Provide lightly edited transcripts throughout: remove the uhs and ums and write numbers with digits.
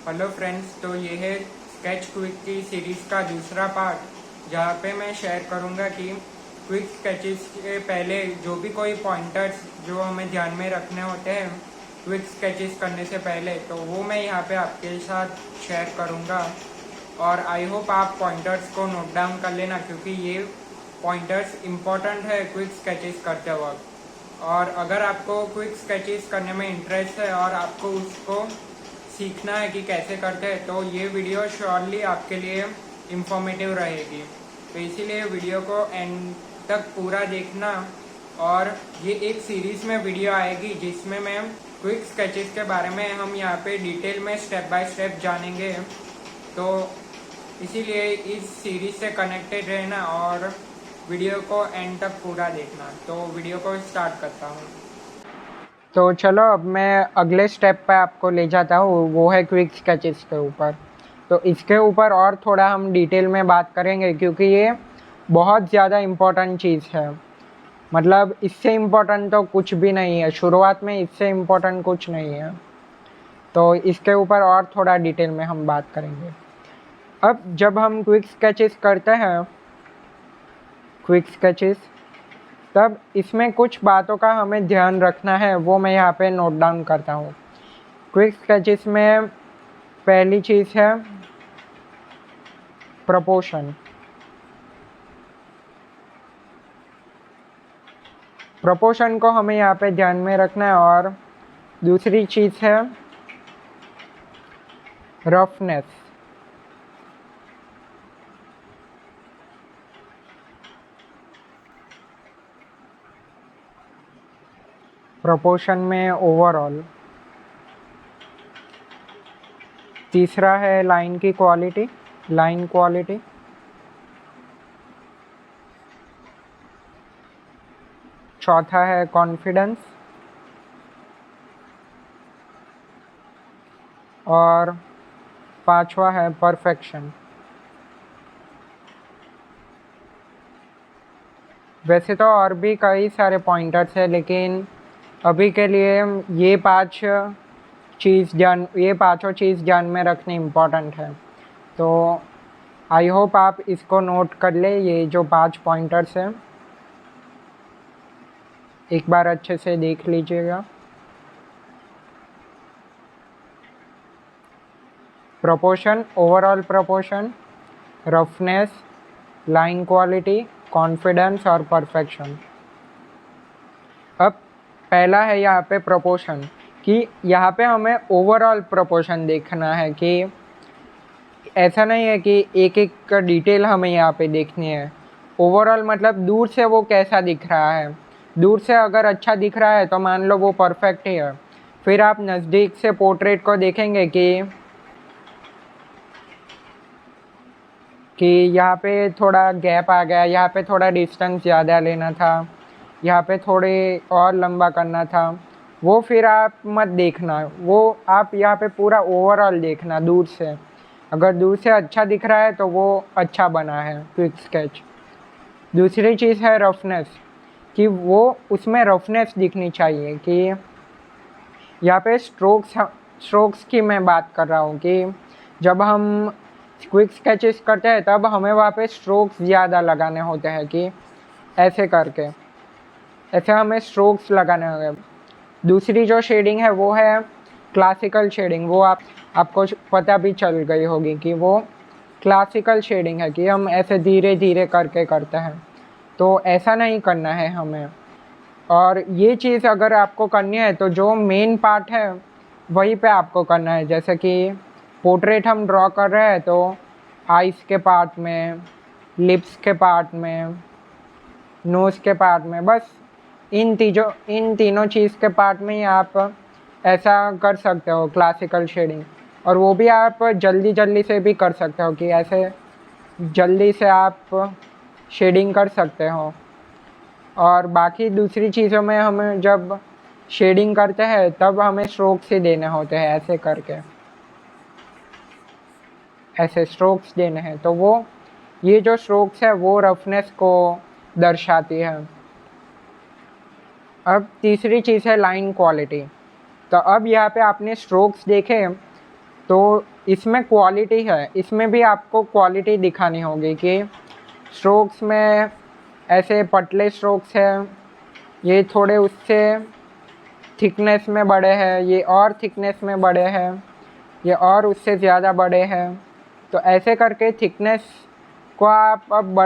Hello friends, तो ये है स्केच क्विक की सीरीज़ का दूसरा पार्ट, जहाँ पे मैं शेयर करूँगा कि क्विक स्केचेस के पहले जो भी कोई पॉइंटर्स जो हमें ध्यान में रखने होते हैं क्विक स्केचेस करने से पहले, तो वो मैं यहाँ पे आपके साथ शेयर करूँगा। और आई होप आप पॉइंटर्स को नोट डाउन कर लेना, क्योंकि ये पॉइंटर्स इम्पोर्टेंट है क्विक स्केचेस करते वक्त। और अगर आपको क्विक स्केचेस करने में इंटरेस्ट है और आपको उसको सीखना है कि कैसे करते हैं, तो ये वीडियो श्योरली आपके लिए इंफॉर्मेटिव रहेगी। तो इसीलिए वीडियो को एंड तक पूरा देखना। और ये एक सीरीज में वीडियो आएगी जिसमें मैं क्विक स्केचेस के बारे में हम यहाँ पे डिटेल में स्टेप बाय स्टेप जानेंगे। तो इसीलिए इस सीरीज से कनेक्टेड रहना और वीडियो को एंड तक पूरा देखना। तो वीडियो को स्टार्ट करता हूँ। तो चलो, अब मैं अगले स्टेप पे आपको ले जाता हूँ, वो है क्विक स्केचेस के ऊपर। तो इसके ऊपर और थोड़ा हम डिटेल में बात करेंगे, क्योंकि ये बहुत ज़्यादा इम्पोर्टेंट चीज़ है। मतलब इससे इम्पोर्टेंट तो कुछ भी नहीं है, शुरुआत में इससे इम्पोर्टेंट कुछ नहीं है। तो इसके ऊपर और थोड़ा डिटेल में हम बात करेंगे। अब जब हम क्विक स्केचेस करते हैं, तब इसमें कुछ बातों का हमें ध्यान रखना है, वो मैं यहाँ पे नोट डाउन करता हूँ। क्विक स्केचेस में पहली चीज़ है प्रोपोर्शन। प्रोपोर्शन को हमें यहाँ पे ध्यान में रखना है। और दूसरी चीज़ है रफनेस। प्रोपोर्शन में ओवरऑल। तीसरा है लाइन की क्वालिटी, लाइन क्वालिटी। चौथा है कॉन्फिडेंस। और पांचवा है परफेक्शन। वैसे तो और भी कई सारे पॉइंटर्स हैं, लेकिन अभी के लिए ये पांचों चीज़ ध्यान में रखनी इम्पोर्टेंट है। तो आई होप आप इसको नोट कर ले। ये जो 5 पॉइंटर्स हैं, एक बार अच्छे से देख लीजिएगा। Proportion, overall proportion, roughness, line quality, confidence और परफेक्शन। अब पहला है यहाँ पे प्रोपोर्शन, कि यहाँ पे हमें ओवरऑल प्रोपोर्शन देखना है। कि ऐसा नहीं है कि एक एक डिटेल हमें यहाँ पे देखनी है। ओवरऑल मतलब दूर से वो कैसा दिख रहा है। दूर से अगर अच्छा दिख रहा है तो मान लो वो परफेक्ट ही है। फिर आप नज़दीक से पोर्ट्रेट को देखेंगे कि यहाँ पे थोड़ा गैप आ गया, यहाँ पे थोड़ा डिस्टेंस ज़्यादा लेना था, यहाँ पे थोड़े और लंबा करना था। वो फिर आप मत देखना, वो आप यहाँ पे पूरा ओवरऑल देखना दूर से। अगर दूर से अच्छा दिख रहा है तो वो अच्छा बना है क्विक स्केच। दूसरी चीज़ है रफनेस, कि वो उसमें रफनेस दिखनी चाहिए। कि यहाँ पे स्ट्रोक्स की मैं बात कर रहा हूँ, कि जब हम क्विक स्केचेस करते हैं तब हमें वहाँ पे स्ट्रोक्स ज़्यादा लगाने होते हैं। कि ऐसे करके ऐसे हमें स्ट्रोक्स लगाने होंगे। दूसरी जो शेडिंग है वो है क्लासिकल शेडिंग। वो आपको पता भी चल गई होगी कि वो क्लासिकल शेडिंग है, कि हम ऐसे धीरे धीरे करके करते हैं। तो ऐसा नहीं करना है हमें। और ये चीज़ अगर आपको करनी है तो जो मेन पार्ट है वहीं पे आपको करना है। जैसे कि पोर्ट्रेट हम ड्रॉ कर रहे हैं तो आइज़ के पार्ट में, लिप्स के पार्ट में, नोज़ के पार्ट में, बस इन तीनों चीज़ के पार्ट में ही आप ऐसा कर सकते हो क्लासिकल शेडिंग। और वो भी आप जल्दी से भी कर सकते हो, कि ऐसे जल्दी से आप शेडिंग कर सकते हो। और बाकी दूसरी चीज़ों में हमें जब शेडिंग करते हैं तब हमें स्ट्रोक्स ही देने होते हैं, ऐसे करके ऐसे स्ट्रोक्स देने हैं। तो वो ये जो स्ट्रोक्स है वो रफनेस को दर्शाती है। अब तीसरी चीज़ है लाइन क्वालिटी। तो अब यहाँ पे आपने स्ट्रोक्स देखे, तो इसमें क्वालिटी है, इसमें भी आपको क्वालिटी दिखानी होगी कि स्ट्रोक्स में ऐसे पतले स्ट्रोक्स हैं, ये थोड़े उससे थिकनेस में बड़े हैं, ये और थिकनेस में बड़े हैं, ये और उससे ज़्यादा बड़े हैं। तो ऐसे करके थिकनेस को आप अब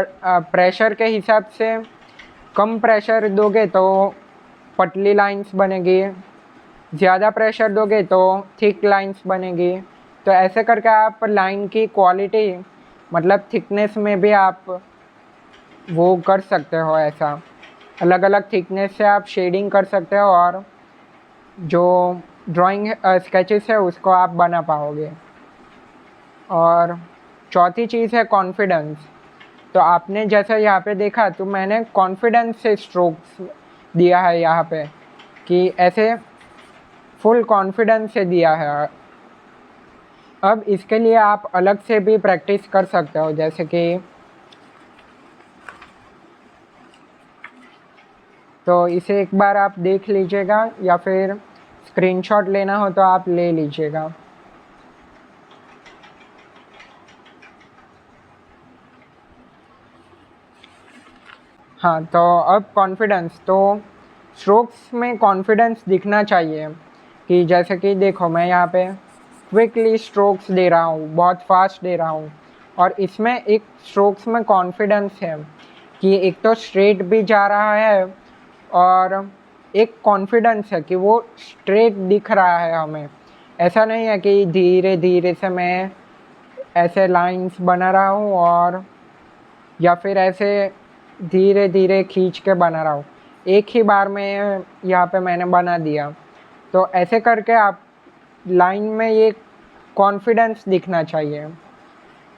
प्रेशर के हिसाब से कम प्रेशर दोगे तो पतली लाइंस बनेगी, ज़्यादा प्रेशर दोगे तो थिक लाइंस बनेगी। तो ऐसे करके आप लाइन की क्वालिटी मतलब थिकनेस में भी आप वो कर सकते हो। ऐसा अलग अलग थिकनेस से आप शेडिंग कर सकते हो और जो ड्राइंग स्केचेस है उसको आप बना पाओगे। और चौथी चीज़ है कॉन्फिडेंस। तो आपने जैसा यहाँ पे देखा तो मैंने कॉन्फिडेंस से स्ट्रोक्स दिया है यहाँ पे कि ऐसे फुल कॉन्फिडेंस से दिया है। अब इसके लिए आप अलग से भी प्रैक्टिस कर सकते हो, जैसे कि तो इसे एक बार आप देख लीजिएगा या फिर स्क्रीनशॉट लेना हो तो आप ले लीजिएगा। हाँ, तो अब कॉन्फिडेंस, तो स्ट्रोक्स में कॉन्फिडेंस दिखना चाहिए कि जैसे कि देखो मैं यहाँ पे क्विकली स्ट्रोक्स दे रहा हूँ, बहुत फास्ट दे रहा हूँ, और इसमें एक स्ट्रोक्स में कॉन्फिडेंस है कि एक तो स्ट्रेट भी जा रहा है और एक कॉन्फिडेंस है कि वो स्ट्रेट दिख रहा है हमें। ऐसा नहीं है कि धीरे धीरे से मैं ऐसे लाइंस बना रहा हूँ और या फिर ऐसे धीरे धीरे खींच के बना रहा हूँ, एक ही बार में यहाँ पे मैंने बना दिया। तो ऐसे करके आप लाइन में ये कॉन्फिडेंस दिखना चाहिए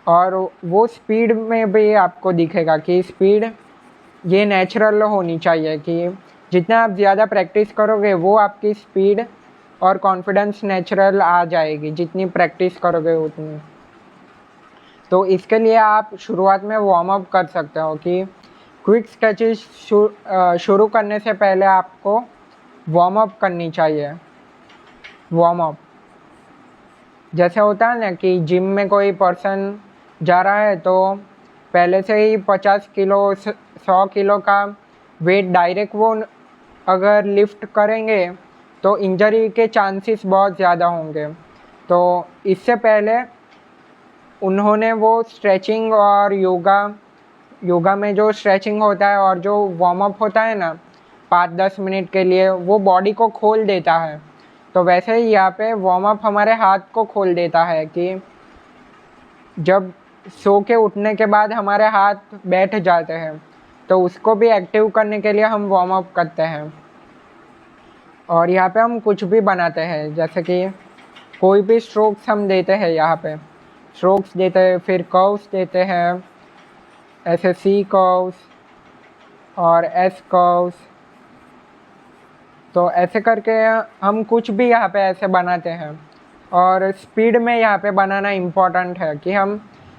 और वो स्पीड में भी आपको दिखेगा कि स्पीड ये नेचुरल होनी चाहिए कि जितना आप ज़्यादा प्रैक्टिस करोगे वो आपकी स्पीड और कॉन्फिडेंस नेचुरल आ जाएगी, जितनी प्रैक्टिस करोगे उतनी। तो इसके लिए आप शुरुआत में वार्म अप कर सकते हो कि क्विक स्केचेस शुरू करने से पहले आपको वार्म अप करनी चाहिए। वार्म अप जैसे होता है ना कि जिम में कोई पर्सन जा रहा है तो पहले से ही 50 किलो 100 किलो का वेट डायरेक्ट वो अगर लिफ्ट करेंगे तो इंजरी के चांसेस बहुत ज़्यादा होंगे। तो इससे पहले उन्होंने वो स्ट्रेचिंग और योगा में जो स्ट्रेचिंग होता है और जो वार्म अप होता है ना 5-10 मिनट के लिए, वो बॉडी को खोल देता है। तो वैसे ही यहाँ पे वार्म अप हमारे हाथ को खोल देता है कि जब सो के उठने के बाद हमारे हाथ बैठ जाते हैं तो उसको भी एक्टिव करने के लिए हम वार्म अप करते हैं। और यहाँ पे हम कुछ भी बनाते हैं, जैसे कि कोई भी स्ट्रोक्स हम देते हैं, यहाँ पे स्ट्रोक्स देते हैं, फिर कर्व्स देते हैं, ऐसे सी कर्व्स और एस कर्व्स। तो ऐसे करके हम कुछ भी यहाँ पे ऐसे बनाते हैं। और स्पीड में यहाँ पे बनाना इम्पोर्टेंट है कि हम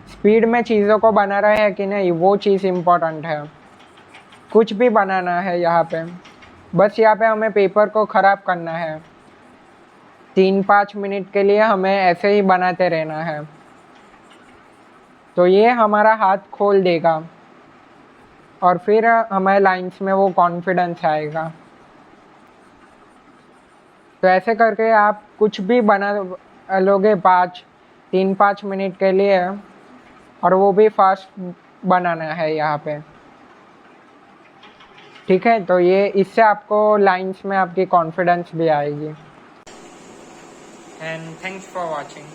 स्पीड में चीज़ों को बना रहे हैं कि नहीं, वो चीज़ इम्पोर्टेंट है। कुछ भी बनाना है यहाँ पे, बस यहाँ पे हमें पेपर को ख़राब करना है। 3-5 मिनट के लिए हमें ऐसे ही बनाते रहना है, तो ये हमारा हाथ खोल देगा और फिर हमारे लाइंस में वो कॉन्फिडेंस आएगा। तो ऐसे करके आप कुछ भी बना लोगे 3-5 मिनट के लिए, और वो भी फास्ट बनाना है यहाँ पे। ठीक है, तो ये इससे आपको लाइंस में आपकी कॉन्फिडेंस भी आएगी। And thanks for watching.